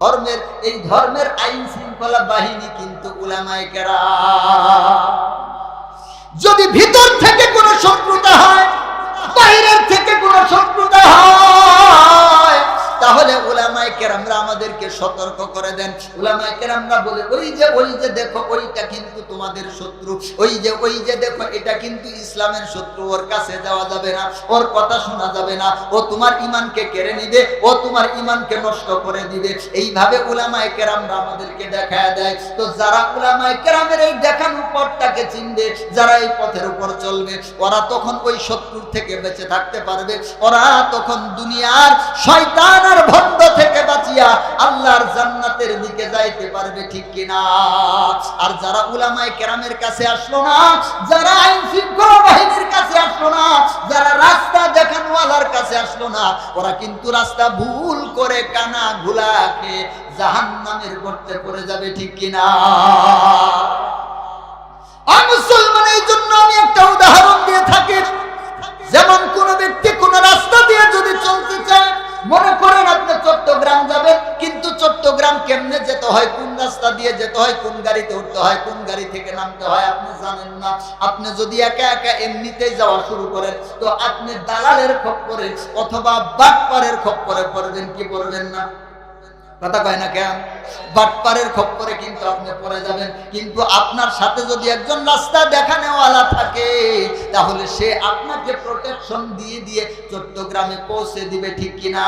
ধর্মের এই ধর্মের আইন শৃঙ্খলা বাহিনী কিন্তু উলামায়ে কেরাম। যদি ভিতর থেকে কোনো শত্রুতা হয়, বাইরের থেকে কোনো শত্রুতা হয়, তাহলে উলামায়ে কেরামরা আমাদেরকে সতর্ক করে দেন। উলামায়ে কেরামরা বলে, ওই যে দেখো, ওইটা কিন্তু তোমাদের শত্রু, ওই যে দেখো, এটা কিন্তু ইসলামের শত্রু, ওর কাছে যাওয়া যাবে না, ওর কথা শোনা যাবে না, ও তোমার ঈমানকে কেড়ে নিবে, ও তোমার ঈমানকে নষ্ট করে দিবে। এইভাবে উলামায়ে কেরামরা আমাদেরকে দেখায় দেয়। তো যারা উলামায়ে কেরামের এই দেখানো পথটাকে চিনবে, যারা এই পথের উপর চলবে, ওরা তখন ওই শত্রুর থেকে বেঁচে থাকতে পারবে। ওরা তখন দুনিয়ার শয়তান আর ভণ্ড থেকে বাঁচিয়া আল্লাহর জান্নাতের দিকে যাইতে পারবে, ঠিক কিনা? আর যারা উলামায়ে কেরামের কাছে আসলো না, যারা আইন শৃঙ্খলা বাহিনীর কাছে আসলো না, যারা রাস্তা দেখানোয়ালার কাছে আসলো না, ওরা কিন্তু রাস্তা ভুল করে কানা ঘুলা খেয়ে জাহান্নামের গর্তে পড়ে যাবে, ঠিক কিনা? মুসলমান, এই জন্য আমি একটা উদাহরণ দিয়ে থাকি। যেমন কোন ব্যক্তি কোন রাস্তা দিয়ে যদি চলতে চায়, মনে করেন আপনি চট্টগ্রাম যাবেন, কিন্তু চট্টগ্রাম কেমনে যেতে হয়, কোন রাস্তা দিয়ে যেতে হয়, কোন গাড়িতে উঠতে হয়, কোন গাড়ি থেকে নামতে হয় আপনি জানেন না। আপনি যদি একা একা এমনিতেই যাওয়া শুরু করেন, তো আপনি দালালের খপ্পরে অথবা বাটপারের খপ্পরে পড়বেন, কি পড়বেন না? কথা কয় না কেন? বাটপারের খপ্পরে কিন্তু আপনি পড়ে যাবেন। কিন্তু আপনার সাথে যদি একজন রাস্তা দেখানেওয়ালা থাকে, তাহলে সে আপনাকে প্রোটেকশন দিয়ে দিয়ে চট্টগ্রামে পৌঁছে দিবে, ঠিক কিনা?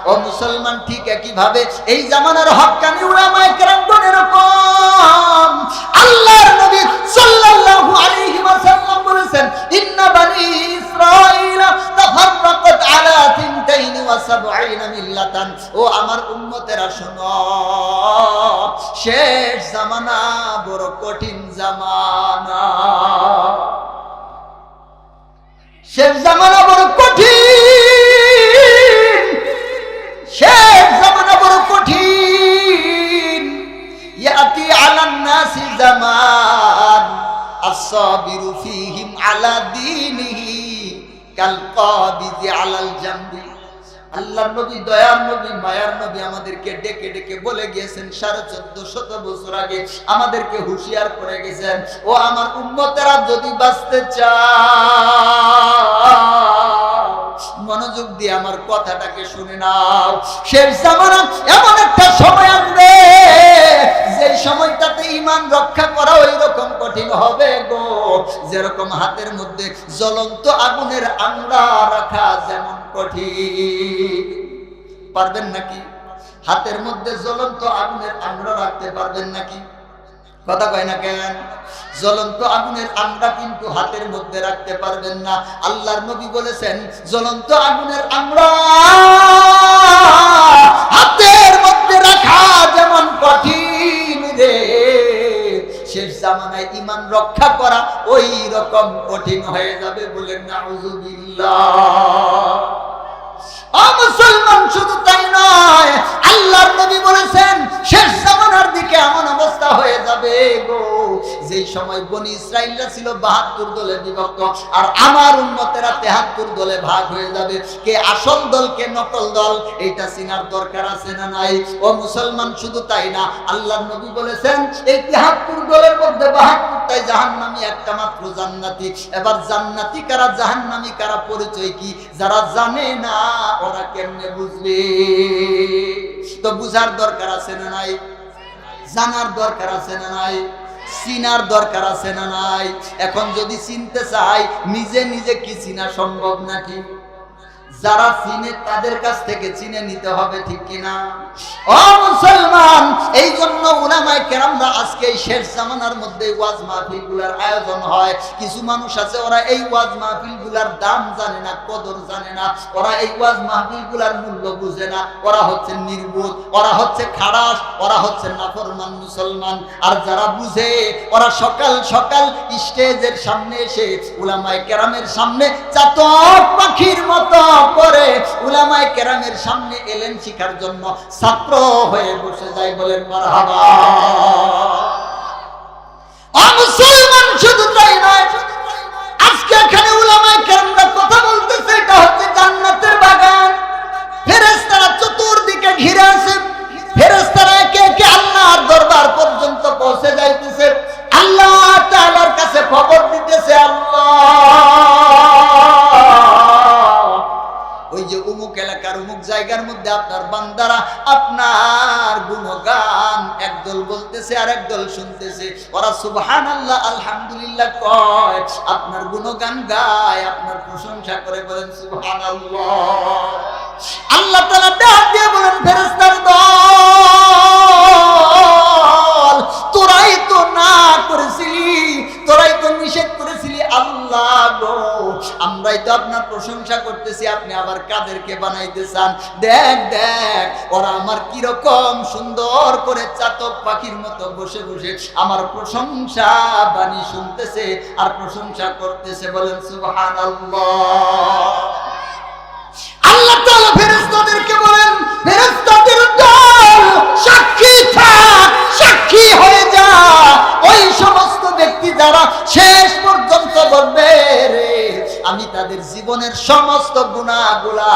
ও মুসলমান, ঠিক একইভাবে এই জামানার হক্কানি উলামায়ে কেরামগণ এরকম। আল্লাহর নবী সাল্লাল্লাহু আলাইহি ওয়াসাল্লাম বলেছেন, ইন্না বানি ইসরাঈলা তাফাররাকাত আলা 72 মিল্লাতান। ও আমার উম্মতেরা শোনো, শেষ জামানা বড় কঠিন জামানা। শেষ জামানা বড় কঠিন, শেষ জামানা বড় কঠিন। ইয়াতি আলান নাসি জামান আস-সাবিরু ফীহিম আলা দীনিহি কাল কাবিজি আলাল জামবি। আল্লাহর নবী, দয়ার নবী, মায়ার নবী আমাদেরকে ডেকে ডেকে বলে গিয়েছেন, 1450 বছর আগে আমাদেরকে হুঁশিয়ার করে গেছেন, ও আমার উম্মতেরা, যদি বাঁচতে চাও মনোযোগ দিয়ে আমার কথাটাকে শুনে নাও। শেষ জামানা এমন একটা সময় আসবে, যে সময়টাতে ঈমান রক্ষা করা ওই রকম কঠিন হবে গো, যেরকম হাতের মধ্যে জ্বলন্ত আগুনের আংড়া রাখা যেমন কঠিন। পারবেন নাকি? হাতের মধ্যে জ্বলন্ত আগুনের আংড়া রাখতে পারবেন নাকি? কথা কয় না কেন? জ্বলন্ত আগুনের আংড়া কিন্তু হাতের মধ্যে রাখতে পারবেন না। আল্লাহর নবী বলেছেন, জ্বলন্ত আগুনের আংড়া হাতের মধ্যে রাখা যেমন কঠিন রে, শেষ জামানায় ঈমান রক্ষা করা ওই রকম কঠিন হয়ে যাবে। বলেন নাউযুবিল্লাহ। মুসলমান, শুধু তাই নয়, আল্লাহর নবী বলেছেন, শেষ জামানার দিকে এমন অবস্থা হয়ে যাবে গো, যে সময় বনি ইসরাইলরা ছিল 72 দলে বিভক্ত, আর আমার উম্মতেরা 73 দলে ভাগ হয়ে যাবে। কে আসল দল, কে নকল দল, এইটা চিনার দরকার আছে না নাই? ও মুসলমান, শুধু তাই না, আল্লাহর নবী বলেছেন, এই 73 দলের মধ্যে 72টাই জাহান্নামী, একটা মাত্র জান্নাতি। এবার জান্নাতি কারা, জাহান্নামী কারা, পরিচয় কি? যারা জানে না ওরা কেমনে বুঝবে? তো বুঝার দরকার আছে না নাই? জানার দরকার আছে না নাই? চিনার দরকার আছে না নাই? এখন যদি চিনতে চাই, নিজে নিজে কি চিনা সম্ভব নাকি? যারা চিনে তাদের কাছ থেকে চিনে নিতে হবে, ঠিক কিনা? ও মুসলমান, এই জন্য উলামায়ে কেরামরা আজকে এই শেষ জামানার মধ্যে ওয়াজ মাহফিলগুলোর আয়োজন হয়। কিছু মানুষ আছে, ওরা এই ওয়াজ মাহফিলগুলোর দাম জানে না, কদর জানে না, ওরা এই ওয়াজ মাহফিলগুলোর মূল্য বুঝে না। ওরা হচ্ছে নির্বোধ, ওরা হচ্ছে খারাস, ওরা হচ্ছে নাফরমান মুসলমান। আর যারা বুঝে, ওরা সকাল সকাল স্টেজের সামনে এসে উলামায়ে কেরামের সামনে চাতক পাখির মতো করে উলামায়ে কেরামের সামনে এলেন শিখার জন্য, ছাত্র হয়ে বসে যায়। বলেন মারহাবা। মুসলমান, শুধু তাই নয়, আজকে এখানে উলামায়ে কেরামরা কথা বলতেছে, এটা হচ্ছে জান্নাতের বাগান। ফেরেশতারা চতুর্দিকে ঘিরে আছে, ফেরেশতারা খবর দিতেছে আল্লাহ, ওই যে অমুক এলাকার অমুক জায়গার মধ্যে আপনার বান্দারা আপনার গুণগান একদল বলতেছে আর একদল শুনতেছে, ওরা সুবহানাল্লাহ আলহামদুলিল্লাহ কয়, আপনার গুণগান গায়, আপনার প্রশংসা করে, বলেন সুবহানাল্লাহ। আল্লাহ তাআলা ডাক দিয়ে বলেন, ফেরেশতার দল, তোরাই তো না করেছিলি, তোরাই তো নিষেধ করেছিলি আল্লাহ গো, আমরাই তো আপনার প্রশংসা করতেছি, আপনি আবার কাদেরকে বানাইতে চান? দেখ দেখ ওরা আমার কিরকম সুন্দর করে চাতক পাখির মতো বসে বসে আমার প্রশংসা বাণী শুনতেছে আর প্রশংসা করতেছে, বলেন সুবহানাল্লাহ। আল্লাহ তাআলা ফেরেশতাদেরকে বলেন, ফেরেশতাদের দল সাক্ষী থাক, সাক্ষী হয়ে যা, ওই সমস্ত ব্যক্তি যারা শেষ পর্যন্ত বলবে রে আমি তাদের জীবনের সমস্ত গুনাহগুলা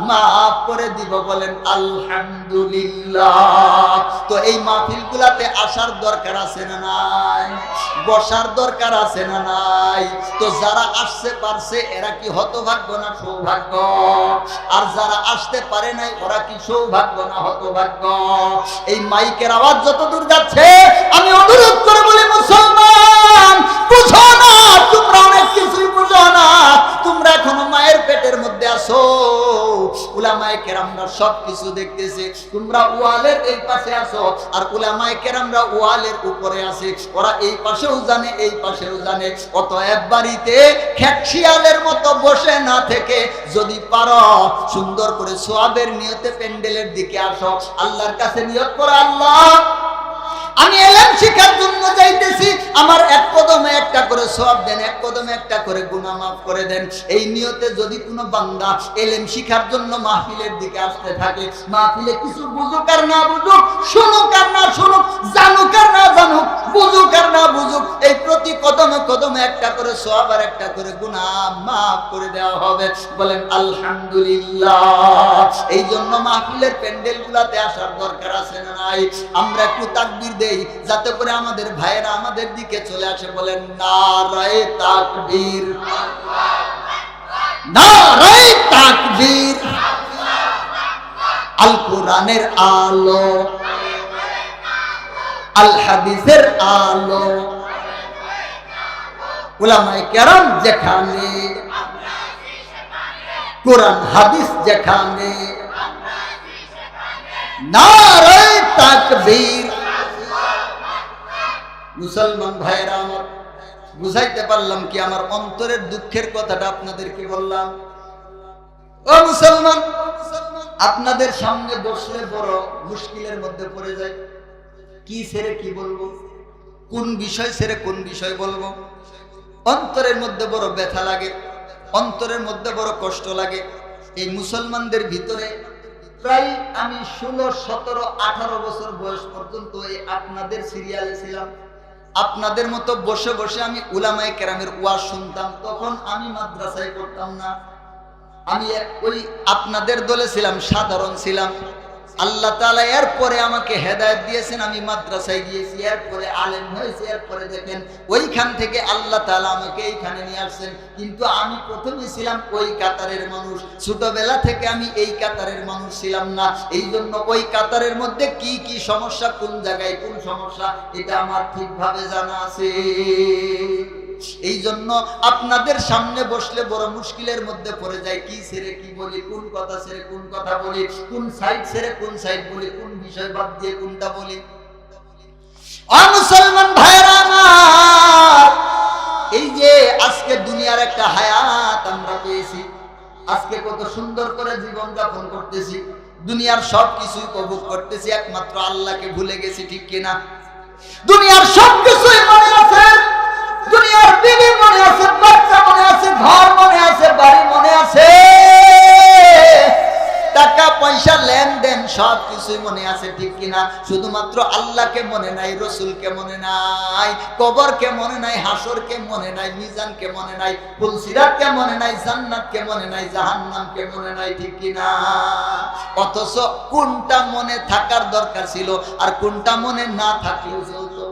মাফ করে দিব, বলেন আলহামদুলিল্লাহ। তো এই মাহফিলগুলাতে আসার দরকার আছে না নাই? বসার দরকার আছে না নাই? তো যারা আসতে পারছে এরা কি হতভাগ্য না সৌভাগ্য? আর যারা আসতে পারে নাই ওরা কি সৌভাগ্য না হতভাগ্য? এই মাইকের আওয়াজ যত দূর যাচ্ছে আমি অনুরোধ করে বলি, মুসলমান বুঝো না, তোমরা অনেক কিছুই বুঝো না, তোমরা এখনো মায়ের পেটের মধ্যে আছো। উলামায়ে কেরামরা সব কিছু দেখতেছে, তোমরা ওয়ালের এই পাশে আছো আর উলামায়ে কেরামরা ওয়ালের উপরে আছে, ওরা এই পাশেও জানে এই পাশেও জানে। অতএব বাড়িতে খেকশিয়ালের মতো বসে না থেকে যদি পারো সুন্দর করে সওয়াবের নিয়তে প্যান্ডেলের দিকে আসো, আল্লাহর কাছে নিয়ত করো, আল্লাহ আমি ইলম শিখার জন্য যাইতেছি, আমার এক কদমে একটা করে সওয়াব দেন, এক কদমে একটা করে গুনাহ মাফ করে দেন। এই নিয়তে যদি কোনো বান্দা ইলম শিখার জন্য মাহফিলের দিকে আসতে থাকে, মাহফিলে কিছু বুঝুক আর না বুঝুক, শুনুক আর না শুনুক, জানুক আর না জানুক, বুঝুক আর না বুঝুক, এই প্রতি কদমে কদমে একটা করে সওয়াব আর একটা করে গুনাহ মাফ করে দেওয়া হবে, বলেন আলহামদুলিল্লাহ। এই জন্য মাহফিলের প্যান্ডেলগুলোতে আসার দরকার আছে না নাই? আমরা একটু তাকবীর দেই যাতে করে আমাদের ভাইয়েরা আমাদের দিকে চলে আসে, বলেন নারায়ে তাকবীর, নারায়ে তাকবীর। আল কোরআনের আলো, আল হাদিসের আলো, উলামায়ে কেরাম যেখানে, কোরআন হাদিস যেখানে, নারায়ে তাকবীর। মুসলমান ভাইরা আমার, বুঝাইতে পারলাম কি? আমার অন্তরের দুঃখের কথাটা আপনাদেরকে বললাম। ও মুসলমান, আপনাদের সামনে বসলে বড় মুশকিলের মধ্যে পড়ে যায়, কি ছেড়ে কি বলবো, কোন বিষয় ছেড়ে কোন বিষয় বলবো। অন্তরের মধ্যে বড় ব্যথা লাগে, অন্তরের মধ্যে বড় কষ্ট লাগে। এই মুসলমানদের ভিতরে প্রায় আমি 16, 17, 18 বছর বয়স পর্যন্ত এই আপনাদের সিরিয়ালে ছিলাম। আপনাদের মতো বসে বসে আমি উলামায়ে কেরামের ওয়াজ শুনতাম। তখন আমি মাদ্রাসায় পড়তাম না, আমি ওই আপনাদের দলে ছিলাম, সাধারণ ছিলাম। আল্লাহ তাআলা এরপরে আমাকে হেদায়েত দিয়েছেন, আমি মাদ্রাসায় গিয়েছি, এরপরে আলেম হয়েছে, এরপরে দেখেন ওইখান থেকে আল্লাহ তাআলা আমাকে এইখানে নিয়ে আসছেন। কিন্তু আমি প্রথমে ছিলাম ওই কাতারের মানুষ, ছোটবেলা থেকে আমি এই কাতারের মানুষ ছিলাম না। এই জন্য ওই কাতারের মধ্যে কি কি সমস্যা, কোন জায়গায় কোন সমস্যা, এটা আমার ঠিকভাবে জানা আছে। এই জন্য আপনাদের সামনে বসলে বড় মুশকিলের মধ্যে পড়ে যায়, কি ছেড়ে কি বলি, কোন কথা ছেড়ে কোন কথা বলি, কোন সাইড ছেড়ে কোন সাইড বলি, কোন বিষয় বাদ দিয়ে কোনটা বলি। ও মুসলমান ভাইরা আমার, এই যে আজকে দুনিয়ার একটা হায়াত আমরা পেয়েছি, আজকে কত সুন্দর করে জীবন যাপন করতেছি, দুনিয়ার সব কিছু উপভোগ করতেছি, একমাত্র আল্লাহকে ভুলে গেছি, ঠিক কিনা? দুনিয়ার সব কিছুই মনে আছে, দুনিয়ার বিবি মনে আছে, বাচ্চা মনে আছে, ঘর মনে আছে, বাড়ি মনে আছে, টাকা পয়সা লেনদেন সব কিছুই মনে আছে, ঠিক কিনা? শুধুমাত্র আল্লাহকে মনে নাই, রসুলকে মনে নাই, কবরকে মনে নাই, হাসরকে মনে নাই, মিজানকে মনে নাই, ফুলসিরাতকে মনে নাই, জান্নাতকে মনে নাই, জাহান্নামকে মনে নাই, ঠিক কিনা? অথচ কোনটা মনে থাকার দরকার ছিল আর কোনটা মনে না থাকলেও চলতো।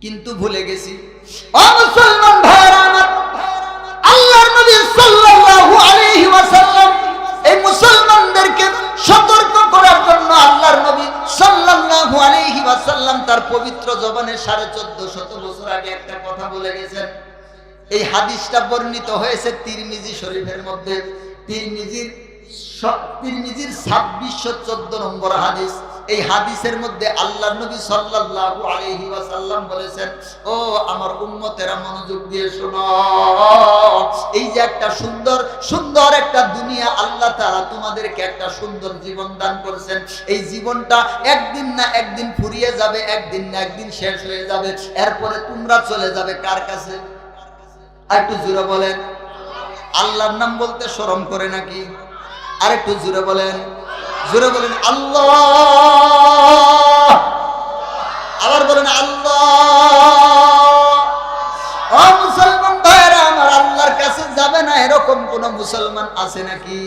কিন্তু ভুলে গেছি। ও মুসলমান ভাইরা আমার, আল্লাহর নবী সাল্লাল্লাহু আলাইহি ওয়াসাল্লাম এই মুসলমানদেরকে সতর্ক করার জন্য আল্লাহর নবী সাল্লাল্লাহু আলাইহি ওয়াসাল্লাম তার পবিত্র জবানে 1450 বছর আগে একটা কথা বলে গেছেন। এই হাদিসটা বর্ণিত হয়েছে তিরমিজি শরীফের মধ্যে। তিরমিজির 2614 নম্বর হাদিস। এই হাদিসের মধ্যে আল্লাহর নবী সাল্লাল্লাহু আলাইহি ওয়াসাল্লাম বলেছেন, ও আমার উম্মতেরা মনোযোগ দিয়ে শোনো, এই যে একটা সুন্দর সুন্দর একটা দুনিয়া আল্লাহ তাআলা তোমাদেরকে একটা সুন্দর জীবন দান করেছেন, এই জীবনটা একদিন না একদিন ফুরিয়ে যাবে, একদিন না একদিন শেষ হয়ে যাবে। এরপরে তোমরা চলে যাবে কার কাছে? আর একটু জোরে বলেন। আল্লাহর নাম বলতে শরম করে নাকি? আর একটু জোরে বলেন, জোরে বলেন আল্লাহ। আবার বলেন আল্লাহ। ও মুসলমান ভাইরা আমার, আল্লাহর কাছে যাবে না এরকম কোন মুসলমান আছে নাকি?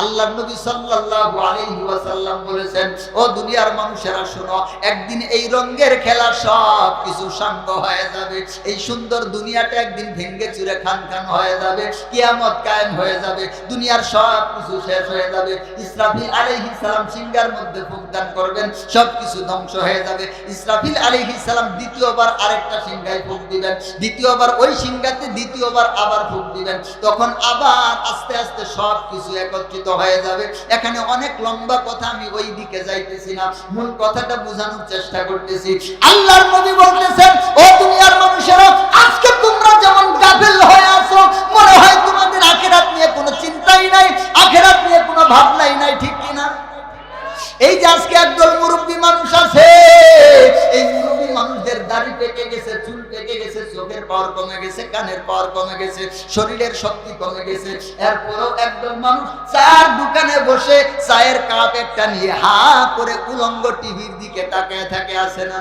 আল্লাহর নবী সাল্লাল্লাহু আলাইহি ওয়াসাল্লাম বলেছেন, ও দুনিয়ার মানুষেরা শোনো, একদিন এই রঙের খেলা সব কিছু সাঙ্গ হয়ে যাবে। এই সুন্দর দুনিয়াটা একদিন ভেঙে চুরে খান খান হয়ে যাবে, কিয়ামত কায়েম হয়ে যাবে, দুনিয়ার সব কিছু শেষ হয়ে যাবে। ইসরাফিল আলাইহিস সালাম সিংহার মধ্যে ফুঁক দান করবেন, সব কিছু ধ্বংস হয়ে যাবে। ইসরাফিল আলাইহিস সালাম দ্বিতীয়বার আরেকটা সিংহায় ফুঁক দিবেন, দ্বিতীয়বার ওই সিংহাতে দ্বিতীয়বার আবার ফুঁক দিবেন। তখন আবার আস্তে আস্তে সব কিছু একত্রিত হয়ে যাবে। এখানে অনেক লম্বা কথা, আমি ওই দিকে যাইতেছি না, মূল কথাটা বোঝানোর চেষ্টা করতেছি। আল্লাহর নবী বলতেছেন, ও দুনিয়ার মানুষেরা, আজকে তোমরা যেমন গাফিল হয়ে আছো, মনে হয় তোমাদের আখিরাত নিয়ে কোনো চিন্তাই নাই, আখিরাত নিয়ে কোনো ভাবনাই নাই, ঠিক কিনা? এই যে আজকে একদল মুরব্বী মানুষ আছে, এই মুরব্বী মানুষদের দাড়ি পেকে গেছে, চুল পেকে গেছে, চোখের পাওয়ার কমে গেছে, কানের পাওয়ার কমে গেছে, শরীরের শক্তি কমে গেছে। এরপরেও একদল মানুষ চার দোকানে বসে চায়ের কাপ একটা নিয়ে হা করে উলঙ্গ টিভির দিকে তাকিয়ে থাকে, আছে না?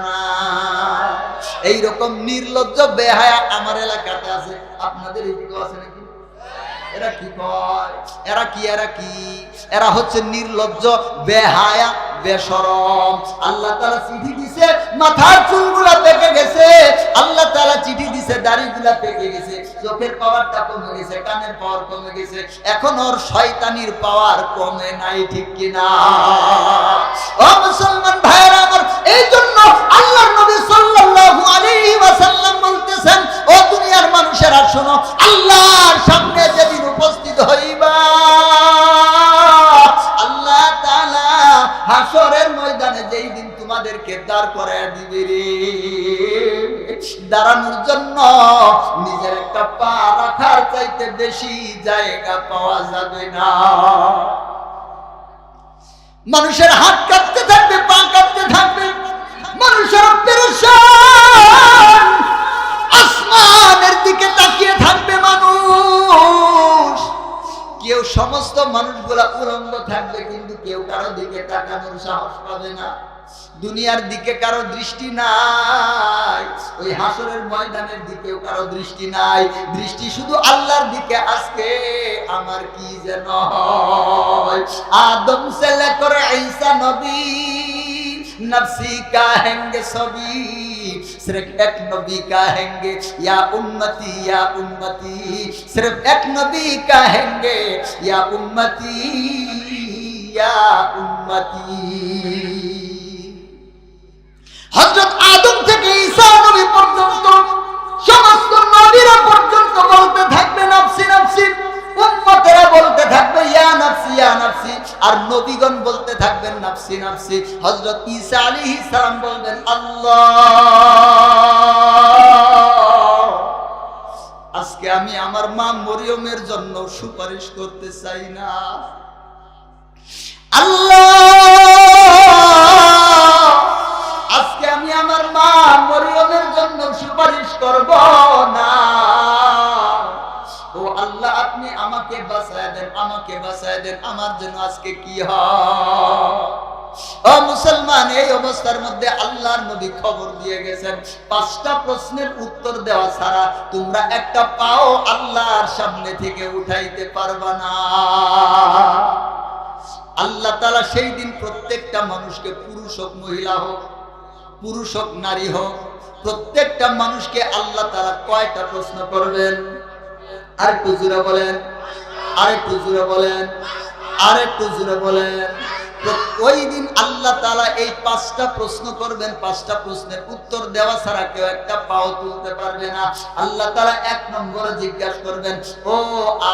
এইরকম নির্লজ্জ বেহায়া আমার এলাকাতে আছে, আপনাদের এদিকে আছে নাকি? এরা কি কয়? এরা কি? এরা হচ্ছে নির্লজ্জ, বেহায়া, বেশরম। আল্লাহ তাআলা চিঠি দিছে, মাথার চুলগুলা পেকে গেছে। আল্লাহ তাআলা চিঠি দিছে, দাড়িগুলা পেকে গেছে, চোখের পাওয়ারটা কমে গেছে, কানের পাওয়ার কমে গেছে, এখন ওর শয়তানির পাওয়ার কমে নাই, ঠিক কিনা? ও মুসলমান ভাইরা আমার, এই জন্য আল্লাহর নবী সাল্লাল্লাহু আলাইহি ওয়াসাল্লাম বলতেছেন, ও দুনিয়ার মানুষেরা শোনো, আল্লাহর সামনে যেদিন উপস্থিত হইবা, আল্লাহ তাআলা হাসরের ময়দানে যেই দিন তোমাদেরকে দাঁড় করায় দিবে রে, দাঁড়ানোর জন্য নিজের একটা পা রাখার চাইতে বেশি জায়গা পাওয়া যাবে না। মানুষের হাত কাঁপতে থাকবে, পা কাঁপতে থাকবে, মানুষের পেরেশান, আসমানের দিকে তাকিয়ে থাকবে মানুষ। কেউ, সমস্ত মানুষগুলা উলঙ্গ থাকবে, কিন্তু কেউ কারো দিকে তাকানোর সাহস পাবে না। দুনিয়ার দিকে কারো দৃষ্টি নাই, ওই হাসরের ময়দানের দিকেও কারো দৃষ্টি নাই, দৃষ্টি শুধু আল্লাহর দিকে। আজকে আমার কি যেন হয়, আদম সে লেকর ঈসা নবী, नफ्सी कहेंगे सभी, सिर्फ एक नबी कहेंगे या उम्मती सिर्फ एक नबी कहेंगे या उम्मती या उम्मती। हजरत आदम থেকে ঈসা নবী পর্যন্ত সমস্ত নবীরা পর্যন্ত বলতে থাকবে নফসি নফসি, উম্মতেরা বলতে থাকবে ইয়া নফসি ইয়া নফসি, আর নবীগণ বলতে থাকবেন নফসি নফসি। হযরত ঈসা আলাইহিস সালাম বলবেন, আল্লাহ, আজকে আমি আমার মা মরিয়মের জন্য সুপারিশ করতে চাই না। আল্লাহ, আজকে আমি আমার মা মরিয়মের জন্য সুপারিশ করব না। ও আল্লাহ, আপনি আমাকে বাঁচায় দেন, আমাকে বাঁচায় দেন, আমার জন্য আজকে কি হয়? ও মুসলমান, এই অবস্থার মধ্যে আল্লাহর নবী খবর দিয়ে গেছেন, 5টা প্রশ্নের উত্তর দেওয়া ছাড়া তোমরা একটা পাও আল্লাহর সামনে থেকে উঠাইতে পারবা না। আল্লাহ তাআলা সেই দিন প্রত্যেকটা মানুষকে, পুরুষ হোক মহিলা হোক, পুরুষ হোক নারী হোক, প্রত্যেকটা মানুষকে আল্লাহ তাআলা কয়টা প্রশ্ন করবেন? আরেকটু জোরে বলেন, আরেকটু জোরে বলেন, আরেকটু জোরে বলেন। ওই দিন আল্লাহ তাআলা এই 5টা প্রশ্ন করবেন। 5টা প্রশ্নের উত্তর দেওয়া ছাড়া কেউ একটা পাও তুলতে পারবে না। আল্লাহ তাআলা 1 নম্বরে জিজ্ঞাসা করবেন, ও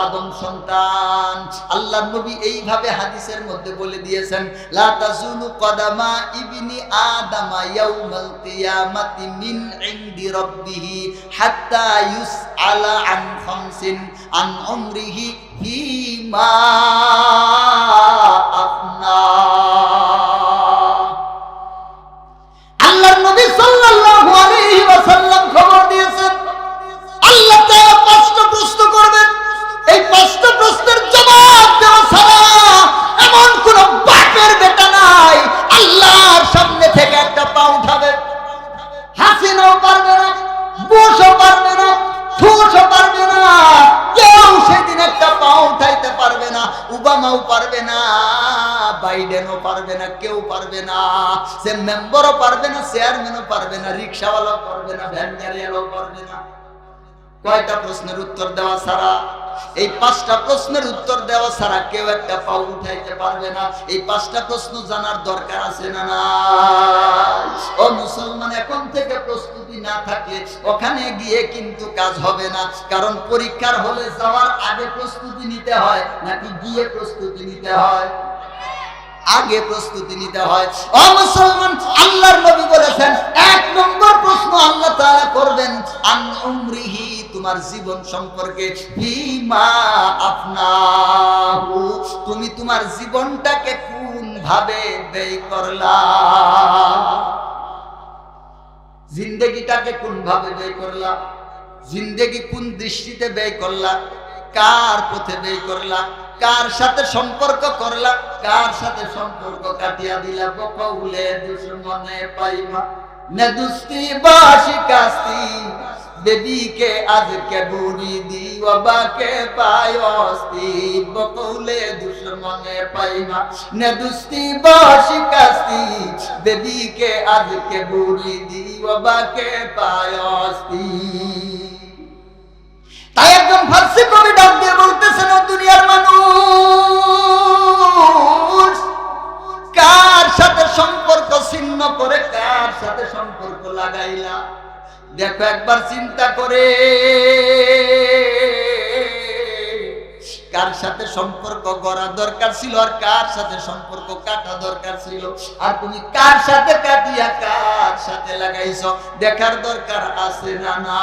আদম সন্তান, আল্লাহর নবী এইভাবে হাদিসের মধ্যে বলে দিয়েছেন, লা তাজুলু কদামা ইবনি আদামা ইয়াউমাল কিয়ামাতি মিন ইনদি রাব্বিহি হাত্তা ইউসআলা আন খামসিন আন উমরিহি ফীমা আফনা। আল্লাহর নবী সাল্লাল্লাহু আলাইহি ওয়াসাল্লাম খবর দিয়েছেন, আল্লাহ তাআলা 5টা প্রশ্ন করবেন। এই 5টা প্রশ্নের জবাব দেওয়া ছাড়া এমন কোন বাপের বেটা নাই আল্লাহর সামনে থেকে একটা পা উঠাবে। হাসিনাও পারবে না, বুশও পারবে না, ফুশও পারবে না, কেউ সেদিন একটা পা উঠাইতে পারবে না। ওবামাও পারবে না, বাইডেনও পারবে না, কেউ পারবে না। সে মেম্বারও পারবে না, চেয়ারম্যানও পারবে না, রিক্সাওয়ালাও পারবে না, ভ্যান গাড়িওয়ালাও পারবে না। কয়টা প্রশ্নের উত্তর দেওয়া ছাড়া? এই 5টা প্রশ্নের উত্তর দেওয়া ছাড়া কেউ একটা পা উঠাইতে পারবে না। এই 5টা প্রশ্ন জানার দরকার আছে না না? ও মুসলমান, এখন থেকে প্রস্তুতি না থাকলে ওখানে গিয়ে কিন্তু কাজ হবে না। কারণ পরীক্ষার হলে যাওয়ার আগে প্রস্তুতি নিতে হয় নাকি গিয়ে প্রস্তুতি নিতে হয়? আগে প্রস্তুতি নিতে হয়। ও মুসলমান, আল্লাহর নবী বলেছেন 1 নম্বর প্রশ্ন আল্লাহ তাআলা করবেন আন উমরিহি, তোমার জীবন সম্পর্কে, ফীমা আফনাহু, তুমি তোমার জীবনটাকে কোন ভাবে ব্যয় করলা, জিন্দেগিটাকে কোন ভাবে ব্যয় করলা, জিন্দেগি কোন দৃষ্টিতে ব্যয় করলা, কার পথে ব্যয় করলা, কার সাথে সম্পর্ক করলা, কার সাথে সম্পর্ক কাটিয়া দিলা। বকৌলে দুশ্মনে পাইমা নে দুস্তি বাসি কাস্তি, বেবিকে আজকে বুড়ি দি বাবাকে পায়স্তি। বকৌলে দুশ্মনে পাইমা নে দুস্তি বাসি কাস্তি, বেবিকে আজকে বুড়ি দি বাবাকে পায়স্তি। তাই একজন ফার্সি কবি ডাক দিয়ে বলতেছেন, ও দুনিয়ার মানুষ, কার সাথে সম্পর্ক ছিন্ন করে কার সাথে সম্পর্ক লাগাইলা, দেখো একবার চিন্তা করে। কার সাথে সম্পর্ক গড়া দরকার ছিল আর কার সাথে সম্পর্ক কাটা দরকার ছিল, আর তুমি কার সাথে কাটিয়া কার সাথে লাগাইছো দেখার দরকার আছে না না?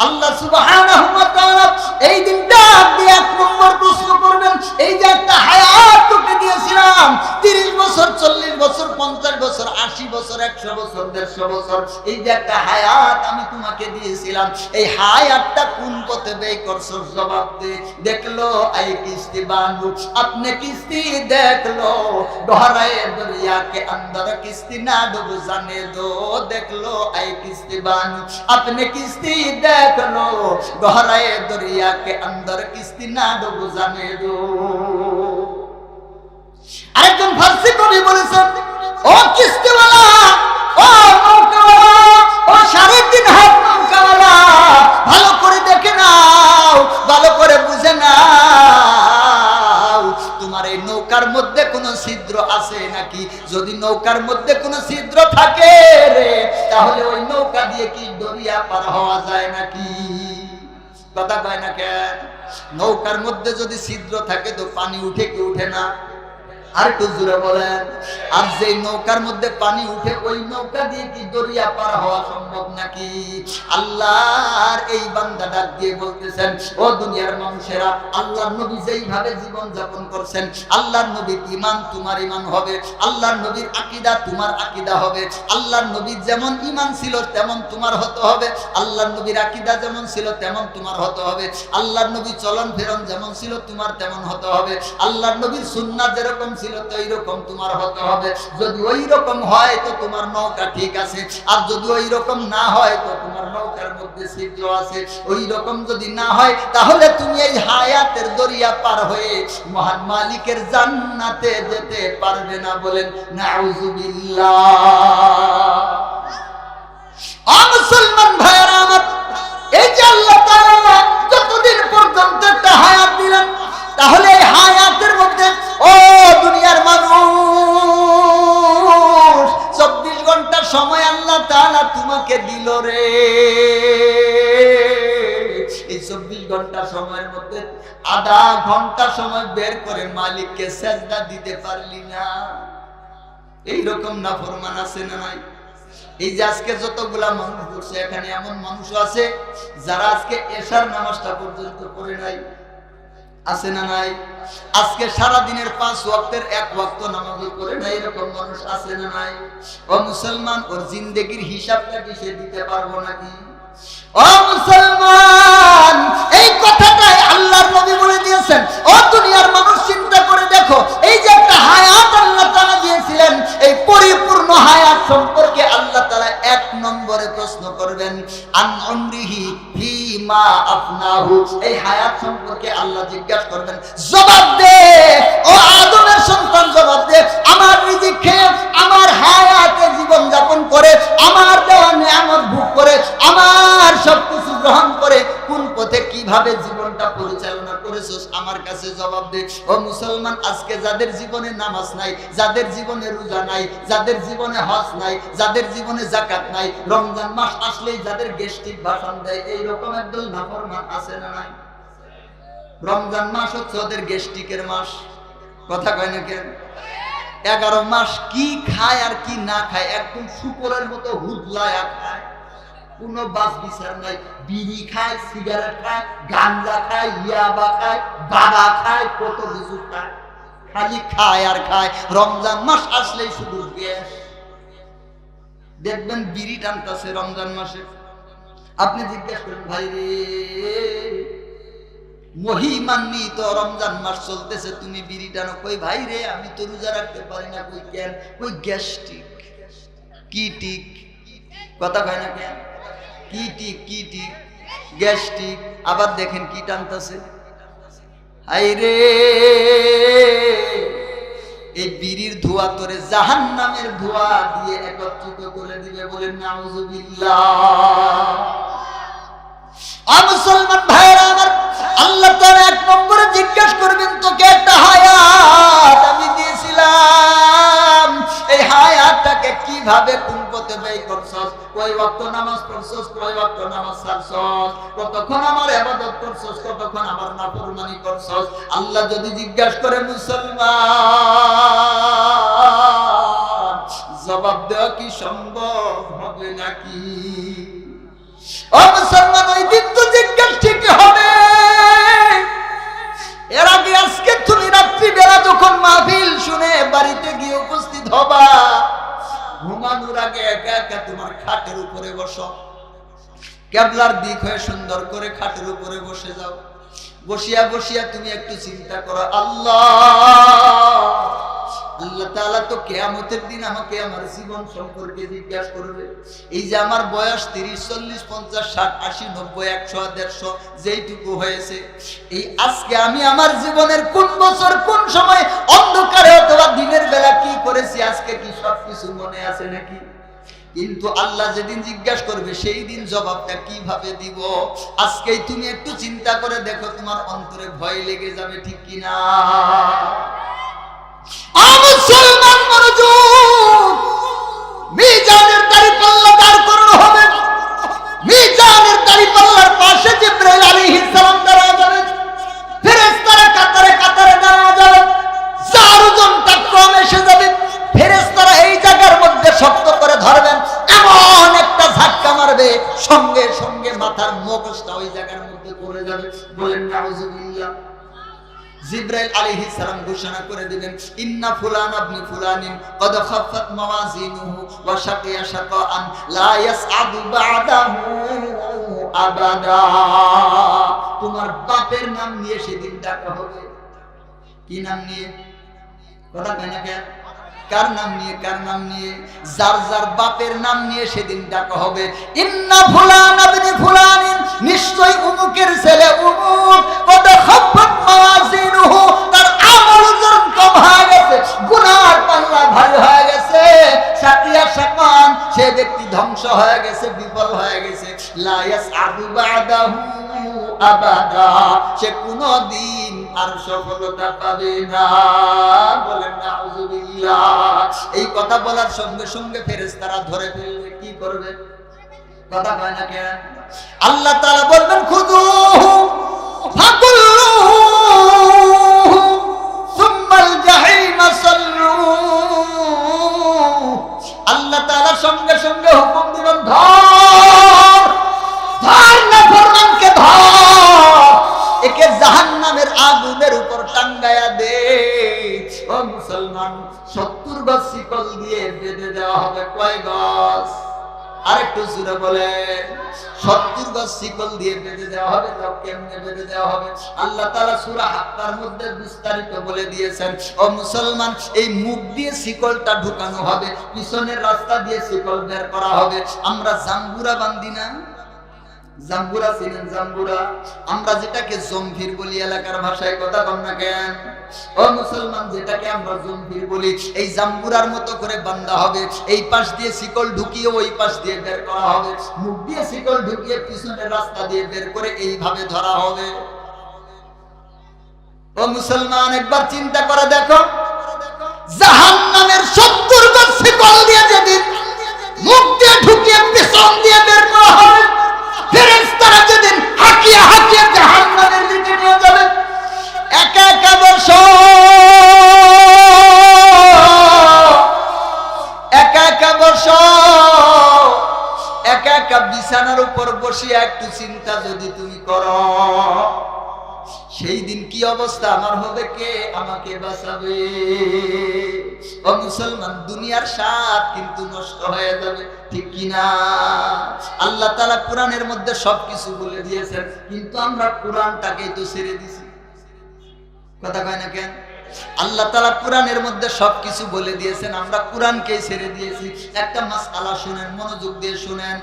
আল্লাহ সুবহানাহু ওয়া তাআলা এই দিনটা দিয়ে 1 নম্বর প্রশ্ন করবেন, এই যে একটা হায়াত তোকে দিয়েছিলাম, 30 বছর, 40 বছর, 50 বছর, 80 বছর, 100 বছর, 150 বছর, এই যে একটা হায়াত আমি তোমাকে দিয়েছিলাম, এই হায়াতটা কোন পথে ব্যয় করছো? জবাব দে। দেখলো আই কিস্তি बांधो अपने किस्ती देख लो, दोहराए दरिया के अंदर किस्ती ना डूब जाने दो। देख लो आए किस्ती बांधो अपने किस्ती देख लो, दोहराए दरिया के अंदर किस्ती ना डूब जाने दो। আরেকজন ফার্সি কবি বলেছেন, ও কিস্তিওয়ালা, ও নৌকাওয়ালা, ও 3.5 হাত নৌকাওয়ালা, ভালো করে দেখে নাও, ভালো করে বুঝে নাও, তোমার এই নৌকার মধ্যে কোনো ছিদ্র আছে নাকি? যদি নৌকার মধ্যে কোনো ছিদ্র থাকে রে, তাহলে ওই নৌকা দিয়ে কি দরিয়া পার হওয়া যায় নাকি? কথা কয় না কেন? নৌকার মধ্যে যদি ছিদ্র থাকে তো পানি উঠে কি উঠে না? আর একটু জোরে বলেন। আর যে নৌকার মধ্যে পানি উঠে ওই নৌকা দিয়ে কি দরিয়া পার হওয়া সম্ভব নাকি? আল্লাহর এই বান্দা ডাক দিয়ে বলতেছেন, ও দুনিয়ার মানুষেরা, আল্লাহর নবী যেইভাবে জীবন যাপন করছেন, আল্লাহর নবীর ঈমান তোমার ঈমান হবে, আল্লাহর নবীর আকীদা তোমার আকীদা হবে, আল্লাহর নবীর যেমন ঈমান ছিল তেমন তোমার হতে হবে, আল্লাহর নবীর আকীদা যেমন ছিল তেমন তোমার হতে হবে, আল্লাহর নবীর চলন ফেরন যেমন ছিল তোমার তেমন হতে হবে, আল্লাহর নবীর সুন্নাত যেরকম ছিল তো এইরকম তোমার হতে হবে। যদি ওই রকম হয় তো তোমার নৌকা ঠিক আছে, আর যদি ওই রকম না হয় তো তোমার নৌকার মধ্যে ছিদ্র আছে। ওই রকম যদি না হয় তাহলে তুমি এই হায়াতের দরিয়া পার হয়ে মহান মালিকের জান্নাতে যেতে পারবে না। বলেন নাউযুবিল্লাহ। মুসলমান ভাইয়েরা আমার, এই যে আল্লাহ তাআলা যতদিন পর্যন্ত একটা হায়াত দিলেন, তাহলে এই হায়াতের মধ্যে ও দুনিয়ার মানুষ 24 ঘন্টা সময় আল্লাহ তাআলা তোমাকে দিল রে। এই 24 ঘন্টা সময়ের মধ্যে আধা ঘন্টা সময় বের করে মালিককে সেজদা দিতে পারলি না। এইরকম নাফরমান আছে না নাই? এই যে আজকে যতগুলা মানুষ বসে এখানে, এমন মানুষ আছে যারা আজকে এশার নামাজটা পর্যন্ত পড়ে নাই, আছে না নাই? আজকে সারা দিনের 5 ওয়াক্তের 1 ওয়াক্ত নামাজও পড়ে নাই, এরকম মানুষ আছে না নাই? ও মুসলমান, ওর জিন্দেগির হিসাবটা কি সে দিতে পারবো নাকি? ও মুসলমান, এই কথাটাই আল্লাহর নবী বলে দিয়েছেন। ও দুনিয়ার মানুষ, চিন্তা করে দেখো, এই যে একটা হায়াত আল্লাহ তাআলা দিয়েছিলেন, এই পরিপূর্ণ হায়াত সম্পর্কে আল্লাহ তাআলা 1 নম্বরে প্রশ্ন করবেন, আন উমরিহি ফিমা আফনাহু। এই হায়াত সম্পর্কে আল্লাহ জিজ্ঞাসা করবেন, জবাব দে ও আদমের সন্তান, জবাব দে। আমার রিজিক খেয়ে, আমার হায়াতে জীবন যাপন করে, আমার দেওয়া নিয়ামত ভোগ করে, আমার সবকিছু গ্রহণ করে কোন পথে কিভাবে জীবনটা পরিচালনা করেছস, আমার কাছে জবাব দে। ও মুসলমান, আজকে যাদের জীবনে নামাজ নাই, যাদের জীবনে রোজা নাই, যাদের জীবনে হজ নাই, যাদের জীবনে যাকাত নাই, রমজান মাস আসলেই যাদের গ্যাস্ট্রিক ভাষণ দেয়, এইরকম একদল নাফরমান আছে না নাই? রমজান মাস হচ্ছে ওদের গ্যাস্ট্রিকের মাস, কথা কয় না কেন? 11 মাস কি খায় আর কি না খায়, একদম শুকরের মতো হুদলায়া খায়, কোনো বাস বিচার নাই। বিড়ি খায়, সিগারেট খায়, গাঞ্জা খায়, ইয়াবা খায়, বাবা খায়, কত কিছু খায়, খালি খায় আর খায়। রমজান মাস আসলেই শুধু গ্যাস। দেখবেন বিড়ি টানতেছে রমজান মাসে, আপনি জিজ্ঞেস করেন, ভাই রে মহিমান্বিত রমজান মাস চলতেছে, তুমি বিড়ি টানো? কই ভাই রে, আমি তো রোজা রাখতে পারি না। কই কেন? কই গ্যাস্ট্রিক। কি টিক? কথা কয় না কেন? কি টিক, কি টিক? গ্যাস্ট্রিক। আবার দেখেন কি টানতেছে, হাই রে, এই বিড়ির ধোঁয়া তোরে জাহান্নামের ধোঁয়া দিয়ে একত্রিত করে দিবে, বলেন নাউজুবিল্লাহ। মুসলমান ভাইরা আমার, আল্লাহ তাআলা 1 নম্বরে জিজ্ঞাসা করবেন, তোকে একটা হায়াত আমি দিয়েছিলাম, এই হায়াতটাকে কিভাবে কোন পথে ব্যয় করছস, কয় ওয়াক্ত নামাজ পড়ছস, কয় ওয়াক্ত নামাজ ছাড়ছস, কতক্ষণ আমার ইবাদত করছস, কতক্ষণ আমার নাফরমানি করছস। আল্লাহ যদি জিজ্ঞাসা করে, মুসলমান জবাব দেওয়া কি সম্ভব হবে নাকি? ও মুসলমান, ওই দিন তো জিজ্ঞাসা ঠিকই হবে। এর আগে আজকে তুমি রাত্রিবেলা যখন মাহফিল শুনে বাড়িতে গিয়ে উপস্থিত হবা, ঘুমানোর আগে একা একা তোমার খাটের উপরে বসো, কেবলার দিক হয়ে সুন্দর করে খাটের উপরে বসে যাও। বসিয়া বসিয়া তুমি একটু চিন্তা করো, আল্লাহ তাআলা তো কিয়ামতের দিন আমাকে আমার জীবন সম্পর্কে জিজ্ঞাসা করবে। এই যে আমার বয়স 30, 40, 50, 60, 80, 90, 100, 150 যেইটুকু হয়েছে, এই আজকে আমি আমার জীবনের কোন বছর কোন সময় অন্ধকারে অথবা দিনের বেলা কি করেছি, আজকে কি সবকিছু মনে আছে নাকি? কিন্তু আল্লাহ যেদিন জিজ্ঞাসা করবে, সেই দিন জবাবটা কিভাবে দিব? আজকেই তুমি একটু চিন্তা করে দেখো, তোমার অন্তরে ভয় লেগে যাবে, ঠিক কিনা? মুসলমান মনোযোগ, মিজানের দাঁড়িপাল্লা দাঁড় করানো হবে। মিজানের দাঁড়িপাল্লার পাশে জিবরাইল আলাইহিস সালাম দাঁড়ায় যাবেন, ফেরেশতারা কাতারে কাতারে দাঁড়ায় যাবেন, যার ওজনটা কম এসে যাবে, ফেরেশতারা এই জায়গার মধ্যে শক্ত করে ধরবেন, এমন একটা ধাক্কা মারবে, সঙ্গে সঙ্গে মাথার মগজটা ওই জায়গার মধ্যে পড়ে যাবে, বলেন নাউজুবিল্লাহ। জিবরাইল আলাইহিস সালাম ঘোষণা করে দিবেন, ইন্না ফুলান ইবনে ফুলানিন কদ খাফাত মাওয়াজিনুহু ওয়া শাকিয়া শাকাআন লা ইয়াসআদু বা'দাহু আবাদা। তোমার বাপের নাম নিয়ে সেদিন ডাকা হবে। কি নাম নিয়ে? কথা কয় না কেন? কার নাম নিয়ে? কার নাম নিয়ে? যার যার বাপের নাম নিয়ে সেদিন ডাকা হবে, ইন্না ফুলান ইবনে ফুলানিন, নিশ্চয় উমুকের ছেলে উমুক, কদ খাফাত মাওয়াজিনুহু, তার আমল ওজন কম হয়ে গেছে, গুনার পাল্লা ভারী হয়ে গেছে, শাকিয়া শাকান, সে ব্যক্তি ধ্বংস হয়ে গেছে, বিফল হয়ে গেছে। লা ইয়াসআদু বাদাহু আবাদা, সে কোনদিন আর সফলতা পাবে না। বলেন নাউযুবিল্লাহ। এই কথা বলার সঙ্গে সঙ্গে ফেরেশতারা ধরে ফেলবে, কি করবে? কথা কয় না কেন? আল্লাহ তাআলা বলবেন খুযুহু ফাকুল্লুহু সুম্মাল জাহিমা সাল্লুহু। আল্লাহ তাআলা সঙ্গে সঙ্গে হুকুম দিবেন, ধর ধর নাফরমানকে, ধর একে জাহান্নামের আগুনের উপর টাঙ্গায়া দে। ও মুসলমান, 70 গজ শিকল দিয়ে বেঁধে দেওয়া হবে। কয় গজ? আরেকটু জোরে বলেন। 70 গজ শিকল দিয়ে বেঁধে দেওয়া হবে। তাও কেমনে বেঁধে দেওয়া হবে? আল্লাহ তাআলা সূরা হাক্কার মধ্যে বিস্তারিত বলে দিয়েছেন। ও মুসলমান, এই মুখ দিয়ে শিকলটা ঢুকানো হবে, পিছনের রাস্তা দিয়ে শিকল বের করা হবে। আমরা জাম্বুরা বান্ধি না? জাম্বুরা চিনেন? জাম্বুরা আমরা যেটাকে জমভির বলি এলাকার ভাষায়, কথা কম না কেন? ও মুসলমান, যেটাকে আমরা জমভির বলি, এই জাম্বুরার মতো করে বান্ধা হবে। এই পাশ দিয়ে শিকল ঢুকিয়ে ওই পাশ দিয়ে বের করা হবে। মুখ দিয়ে শিকল ঢুকিয়ে পিছনের রাস্তা দিয়ে বের করে এইভাবে ধরা হবে। ও মুসলমান, একবার চিন্তা করে দেখো, জাহান্নামের 70 গজ শিকল দিয়ে যেদিন মুখ দিয়ে ঢুকিয়ে পিছন দিয়ে বের করা হবে, ফেরেশতারা যেদিন হাঁকিয়ে হাঁকিয়ে জাহান্নামের দিকে নিয়ে যাবে, একা একা বসো, একা একা বসো, একা একা বিছানার উপর বসিয়ে একটু চিন্তা যদি তুমি করো, সেই দিন কি অবস্থা আমার হবে? কে আমাকে বাঁচাবে? ও মুসলমান, দুনিয়ার স্বাদ কিন্তু নষ্ট হয়ে যাবে, ঠিক কিনা? আল্লাহ তাআলা কোরআনের মধ্যে সবকিছু বলে দিয়েছেন, কিন্তু আমরা কোরআনটাকেই তো ছেড়ে দিছি। কথা কয় না কেন? আল্লাহ তাআলা কোরআনের মধ্যে সবকিছু বলে দিয়েছেন, আমরা কোরআনকেই ছেড়ে দিয়েছি। একটা মাসআলা শুনেন, মনোযোগ দিয়ে শুনেন।